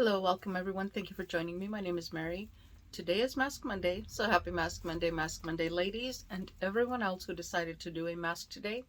Hello, welcome everyone. Thank you for joining me. My name is Mary. Today is Mask Monday, so happy Mask Monday, ladies, and everyone else who decided to do a mask today.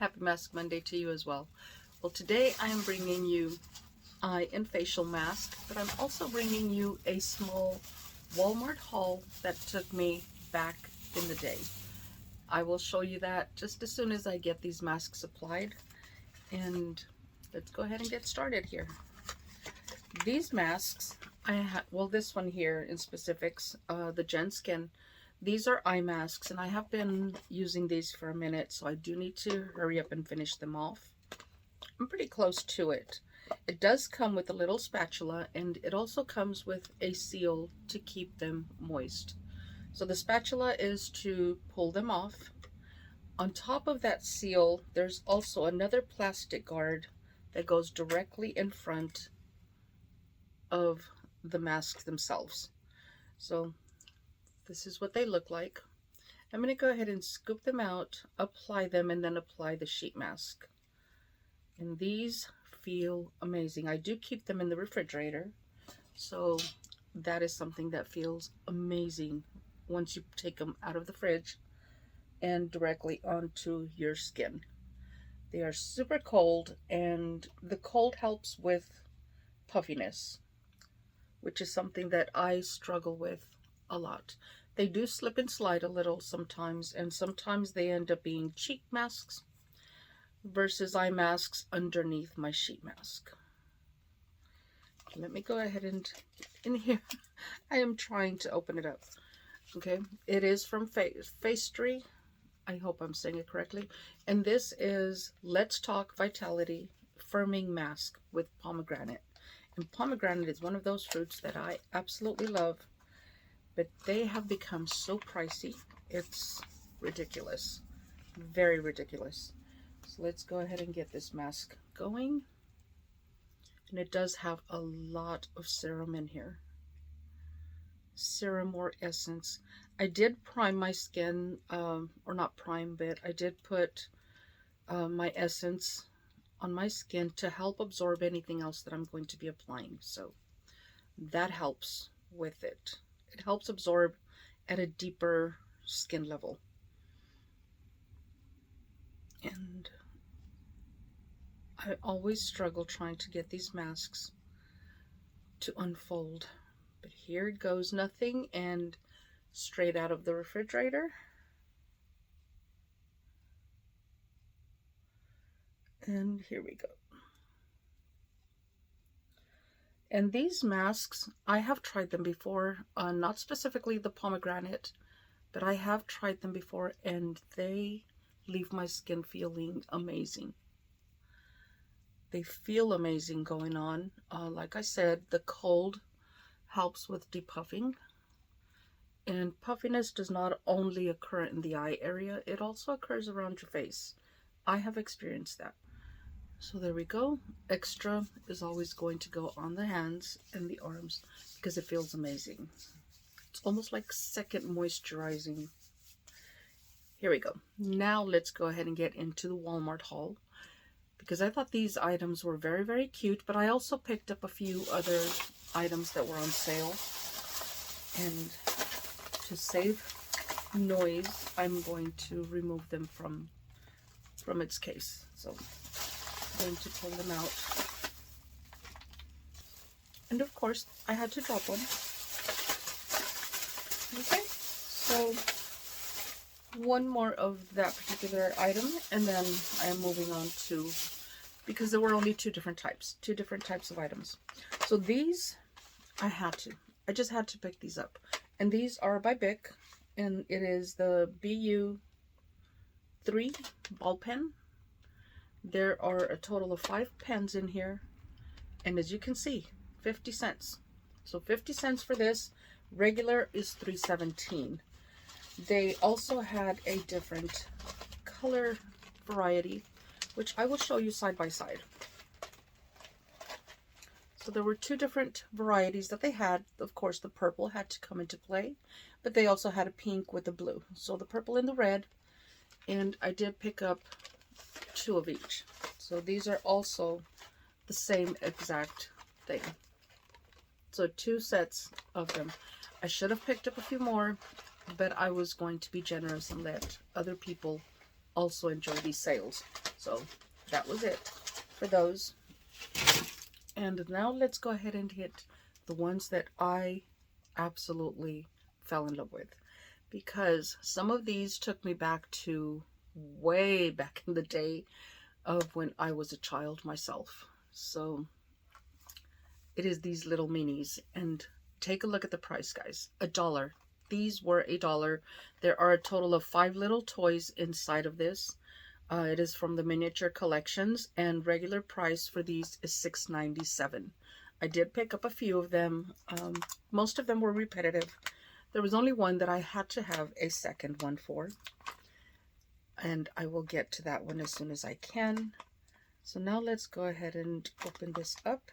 Happy Mask Monday to you as well. Well, today I am bringing you eye and facial mask, but I'm also bringing you a small Walmart haul that took me back in the day. I will show you that just as soon as I get these masks applied, and let's go ahead and get started here. These masks, well, this one here in specifics, the Gen Skin, these are eye masks, and I have been using these for a minute, so I do need to hurry up and finish them off. I'm pretty close to it. It does come with a little spatula, and it also comes with a seal to keep them moist. So the spatula is to pull them off. On top of that seal, there's also another plastic guard that goes directly in front of the masks themselves. So this is what they look like. I'm going to go ahead and scoop them out, apply them, and then apply the sheet mask. And these feel amazing. I do keep them in the refrigerator, so that is something that feels amazing once you take them out of the fridge and directly onto your skin. They are super cold, and the cold helps with puffiness, which is something that I struggle with a lot. They do slip and slide a little sometimes, and sometimes they end up being cheek masks versus eye masks underneath my sheet mask. Let me go ahead and in here. I am trying to open it up. Okay, it is from facetory. I hope I'm saying it correctly. And this is Let's Talk Vitality Firming Mask with pomegranate. And pomegranate is one of those fruits that I absolutely love, but they have become so pricey. It's ridiculous. Very ridiculous. So let's go ahead and get this mask going. And it does have a lot of serum in here. Serum or essence. I did prime my skin, or not prime, but I did put my essence on my skin to help absorb anything else that I'm going to be applying. So that helps with it. It helps absorb at a deeper skin level. And I always struggle trying to get these masks to unfold. But here it goes, nothing, and straight out of the refrigerator. And here we go. And these masks, I have tried them before, not specifically the pomegranate, but I have tried them before, and they leave my skin feeling amazing. They feel amazing going on. Like I said, the cold helps with depuffing. And puffiness does not only occur in the eye area, it also occurs around your face. I have experienced that. So there we go. Extra is always going to go on the hands and the arms because it feels amazing. It's almost like second moisturizing. Here we go. Now let's go ahead and get into the Walmart haul, because I thought these items were very, very cute, but I also picked up a few other items that were on sale. And to save noise, I'm going to remove them from its case. So going to pull them out, and of course I had to drop one. Okay, so one more of that particular item, and then I am moving on to, because there were only two different types of items. So these I just had to pick these up, and these are by Bic, and it is the BU3 ball pen. There are a total of 5 pens in here, and as you can see, 50 cents. So 50 cents for this. Regular is $3.17. They also had a different color variety, which I will show you side by side. So there were 2 different varieties that they had. Of course, the purple had to come into play, but they also had a pink with a blue. So the purple and the red, and I did pick up 2 of each. So these are also the same exact thing. So 2 sets of them. I should have picked up a few more, but I was going to be generous and let other people also enjoy these sales. So that was it for those. And now let's go ahead and hit the ones that I absolutely fell in love with, because some of these took me back to way back in the day of when I was a child myself. So it is these little minis, and take a look at the price, guys. $1. These were $1. There are a total of 5 little toys inside of this. It is from the miniature collections, and regular price for these is $6.97. I did pick up a few of them. Most of them were repetitive. There was only one that I had to have a second one for, and I will get to that one as soon as I can. So now let's go ahead and open this up.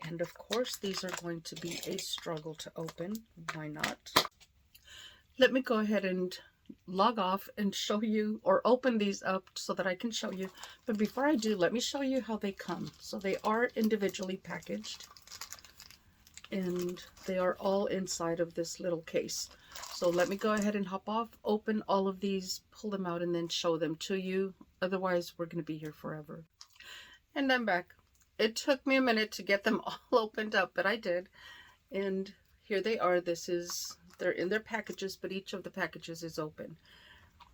And of course, these are going to be a struggle to open. Why not? Let me go ahead and log off and show you, or open these up so that I can show you. But before I do, let me show you how they come. So they are individually packaged, and they are all inside of this little case. So let me go ahead and hop off, open all of these, pull them out, and then show them to you. Otherwise, we're going to be here forever. And I'm back. It took me a minute to get them all opened up, but I did. And here they are. They're in their packages, but each of the packages is open.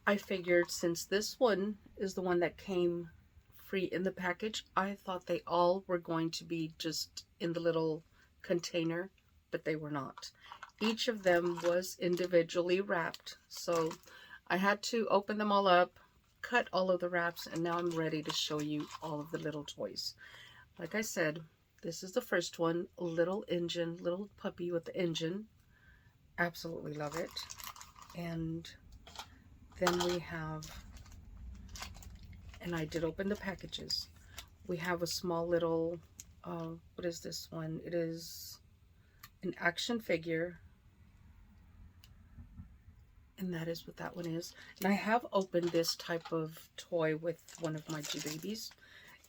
I figured since this one is the one that came free in the package, I thought they all were going to be just in the little container, but they were not. Each of them was individually wrapped. So I had to open them all up, cut all of the wraps, and now I'm ready to show you all of the little toys. Like I said, this is the first one, a little engine, little puppy with the engine. Absolutely love it. And then we have, and I did open the packages. We have a small little, what is this one? It is an action figure. And that is what that one is. And I have opened this type of toy with one of my 2 babies.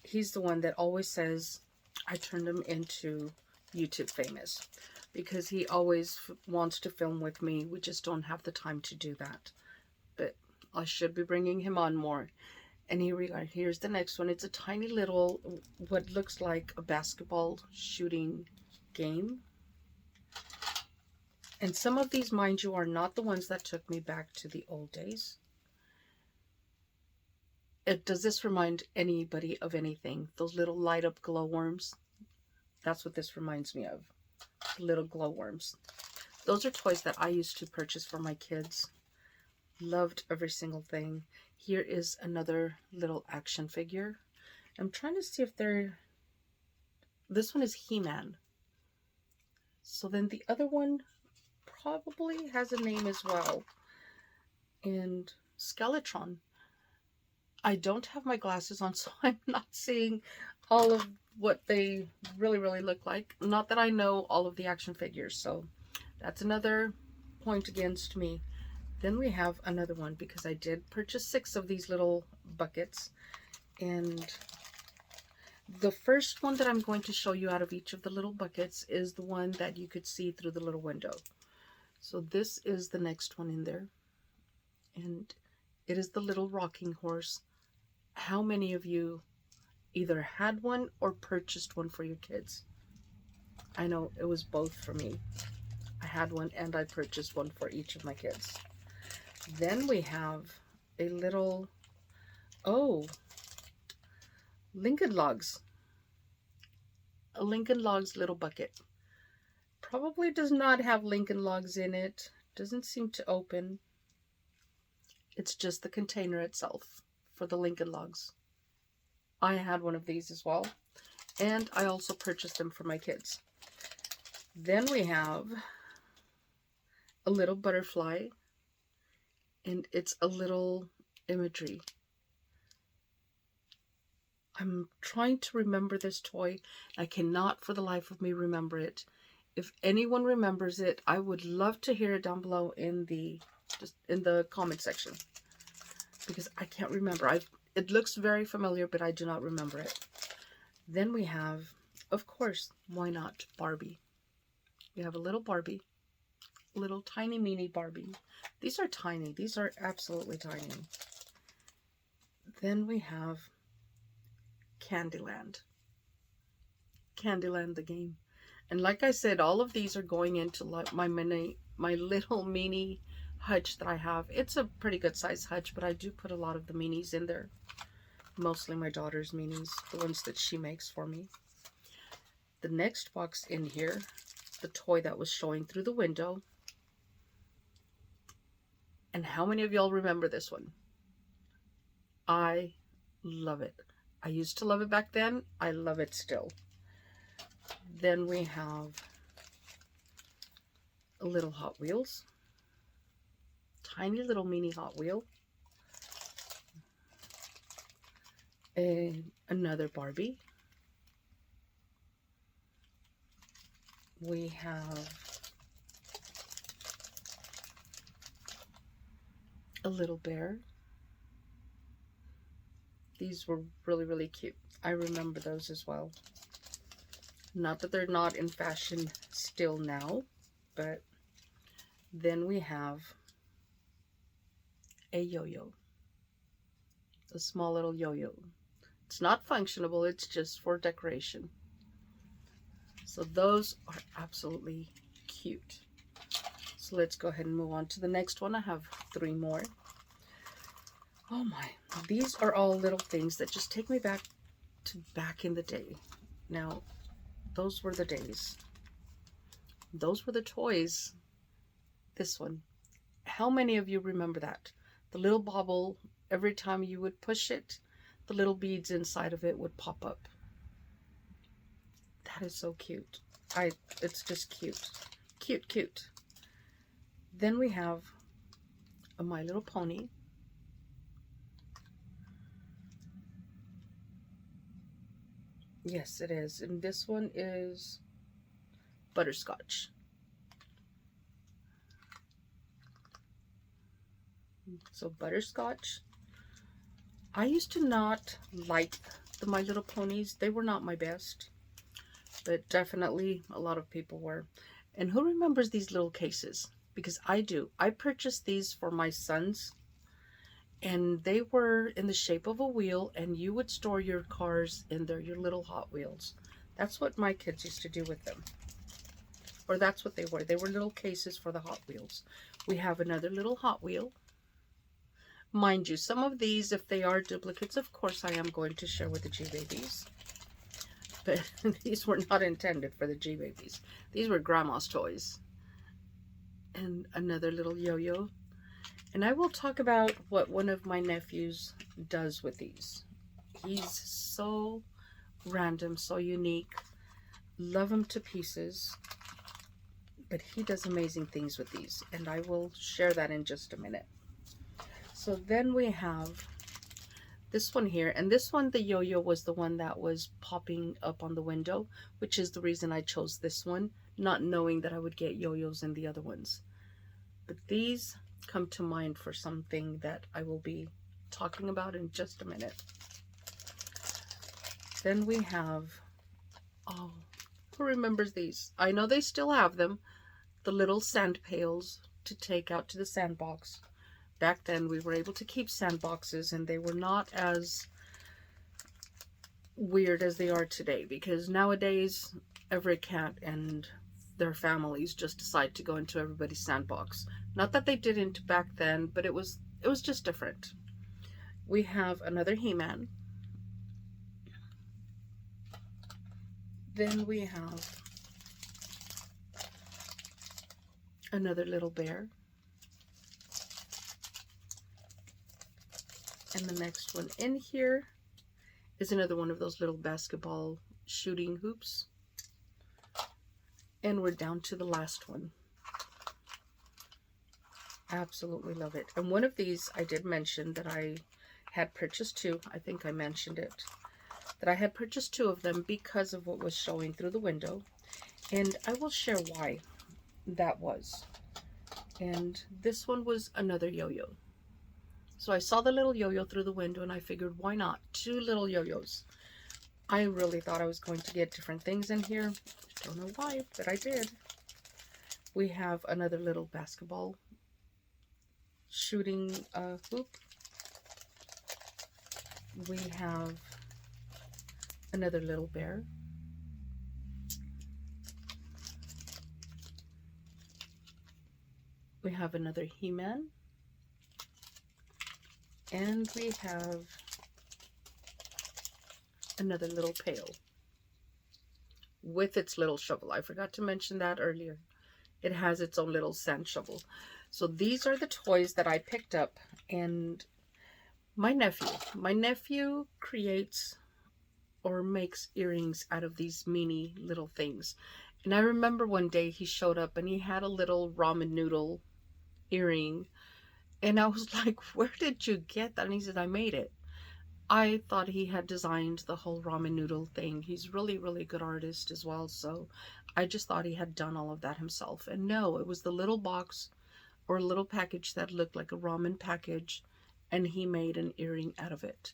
He's the one that always says I turned him into YouTube famous, because he always wants to film with me. We just don't have the time to do that. But I should be bringing him on more. And here's the next one. It's a tiny little, what looks like a basketball shooting game. And some of these, mind you, are not the ones that took me back to the old days. Does this remind anybody of anything? Those little light up glowworms? That's what this reminds me of. Little glowworms. Those are toys that I used to purchase for my kids. Loved every single thing. Here is another little action figure. I'm trying to see if this one is He-Man. So then the other one probably has a name as well. And Skeletron. I don't have my glasses on, so I'm not seeing all of what they really look like. Not that I know all of the action figures, so that's another point against me. Then we have another one, because I did purchase 6 of these little buckets. And the first one that I'm going to show you out of each of the little buckets is the one that you could see through the little window. So this is the next one in there. And it is the little rocking horse. How many of you either had one or purchased one for your kids? I know it was both for me. I had one and I purchased one for each of my kids. Then we have a little, Lincoln Logs. A Lincoln Logs little bucket. Probably does not have Lincoln Logs in it. Doesn't seem to open. It's just the container itself for the Lincoln Logs. I had one of these as well, and I also purchased them for my kids. Then we have a little butterfly, and it's a little imagery. I'm trying to remember this toy. I cannot for the life of me remember it. If anyone remembers it, I would love to hear it down below in the comment section, because I can't remember. It looks very familiar, but I do not remember it. Then we have of course, why not Barbie? We have a little Barbie, little tiny mini Barbie. These are tiny. These are absolutely tiny. Then we have Candyland. Candyland the game. And like I said, all of these are going into like my little mini hutch that I have. It's a pretty good size hutch, but I do put a lot of the minis in there. Mostly my daughter's minis, the ones that she makes for me. The next box in here, the toy that was showing through the window. And how many of y'all remember this one? I love it. I used to love it back then. I love it still. Then we have a little Hot Wheels. Tiny little mini Hot Wheel. And another Barbie. We have a little bear. These were really, really cute. I remember those as well. Not that they're not in fashion still now, but then we have a yo-yo. A small little yo-yo. It's not functionable, it's just for decoration. So those are absolutely cute. So let's go ahead and move on to the next one. I have 3 more. Oh my, these are all little things that just take me back to back in the day. Now, those were the days. Those were the toys. This one. How many of you remember that? The little bauble, every time you would push it, the little beads inside of it would pop up. That is so cute. It's just cute. Cute, cute. Then we have a My Little Pony. Yes, it is. And this one is butterscotch. So butterscotch. I used to not like the My Little Ponies. They were not my best. But definitely a lot of people were. And who remembers these little cases? Because I do. I purchased these for my sons. And they were in the shape of a wheel, and you would store your cars in there, your little Hot Wheels. That's what my kids used to do with them. Or that's what they were. They were little cases for the Hot Wheels. We have another little Hot Wheel. Mind you, some of these, if they are duplicates, of course I am going to share with the G-Babies. But these were not intended for the G-Babies. These were Grandma's toys. And another little yo-yo. And I will talk about what one of my nephews does with these. He's so random, so unique. Love him to pieces. But he does amazing things with these. And I will share that in just a minute. So then we have this one here. And this one, the yo-yo, was the one that was popping up on the window, which is the reason I chose this one, not knowing that I would get yo-yos in the other ones. But these come to mind for something that I will be talking about in just a minute. Then we have, oh, who remembers these? I know they still have them, the little sand pails to take out to the sandbox. Back then we were able to keep sandboxes, and they were not as weird as they are today, because nowadays every cat and their families just decide to go into everybody's sandbox. Not that they didn't back then, but it was just different. We have another He-Man. Then we have another little bear. And the next one in here is another one of those little basketball shooting hoops. And we're down to the last one. Absolutely love it. And one of these I did mention that I had purchased 2. I think I mentioned it. That I had purchased 2 of them because of what was showing through the window. And I will share why that was. And this one was another yo-yo. So I saw the little yo-yo through the window, and I figured, why not? 2 little yo-yos. I really thought I was going to get different things in here. Don't know why, but I did. We have another little basketball shooting hoop. We have another little bear. We have another He-Man. And we have another little pail with its little shovel. I forgot to mention that earlier. It has its own little sand shovel. So these are the toys that I picked up. And my nephew creates or makes earrings out of these mini little things. And I remember one day he showed up and he had a little ramen noodle earring. And I was like, where did you get that? And he said, I made it. I thought he had designed the whole ramen noodle thing. He's really, really good artist as well. So I just thought he had done all of that himself. And no, it was the little box or little package that looked like a ramen package. And he made an earring out of it.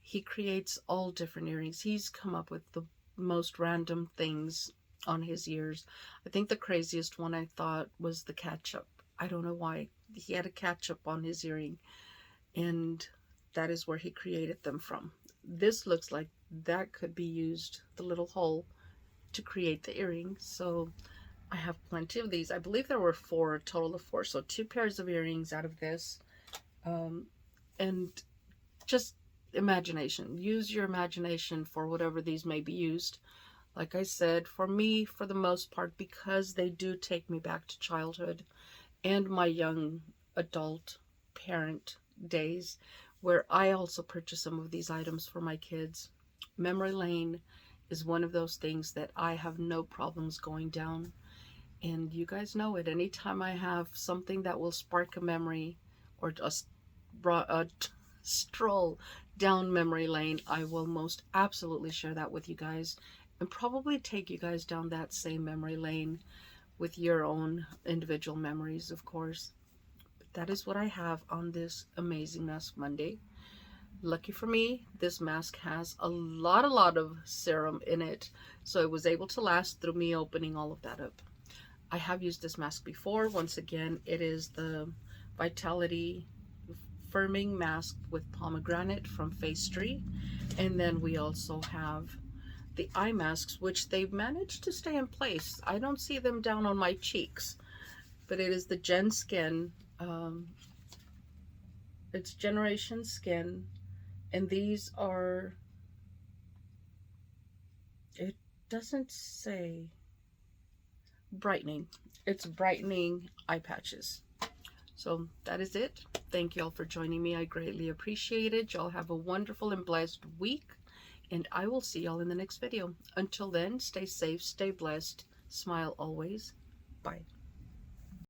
He creates all different earrings. He's come up with the most random things on his ears. I think the craziest one I thought was the ketchup. I don't know why. He had a ketchup on his earring. And that is where he created them from. This looks like that could be used, the little hole, to create the earring. So I have plenty of these. I believe there were four, a total of four. So 2 pairs of earrings out of this. And just imagination. Use your imagination for whatever these may be used. Like I said, for me, for the most part, because they do take me back to childhood and my young adult parent days, where I also purchased some of these items for my kids. Memory lane is one of those things that I have no problems going down. And you guys know it. Anytime I have something that will spark a memory or a stroll down memory lane, I will most absolutely share that with you guys and probably take you guys down that same memory lane with your own individual memories, of course. That is what I have on this amazing Mask Monday. Lucky for me, this mask has a lot of serum in it, so it was able to last through me opening all of that up. I have used this mask before. Once again, it is the Vitality Firming Mask with Pomegranate from facetory. And then we also have the eye masks, which they've managed to stay in place. I don't see them down on my cheeks, but it is the Gen Skin. It's Generation Skin, and these are, it doesn't say brightening. It's brightening eye patches. So that is it. Thank you all for joining me. I greatly appreciate it. Y'all have a wonderful and blessed week, and I will see y'all in the next video. Until then, stay safe, stay blessed, smile always. Bye.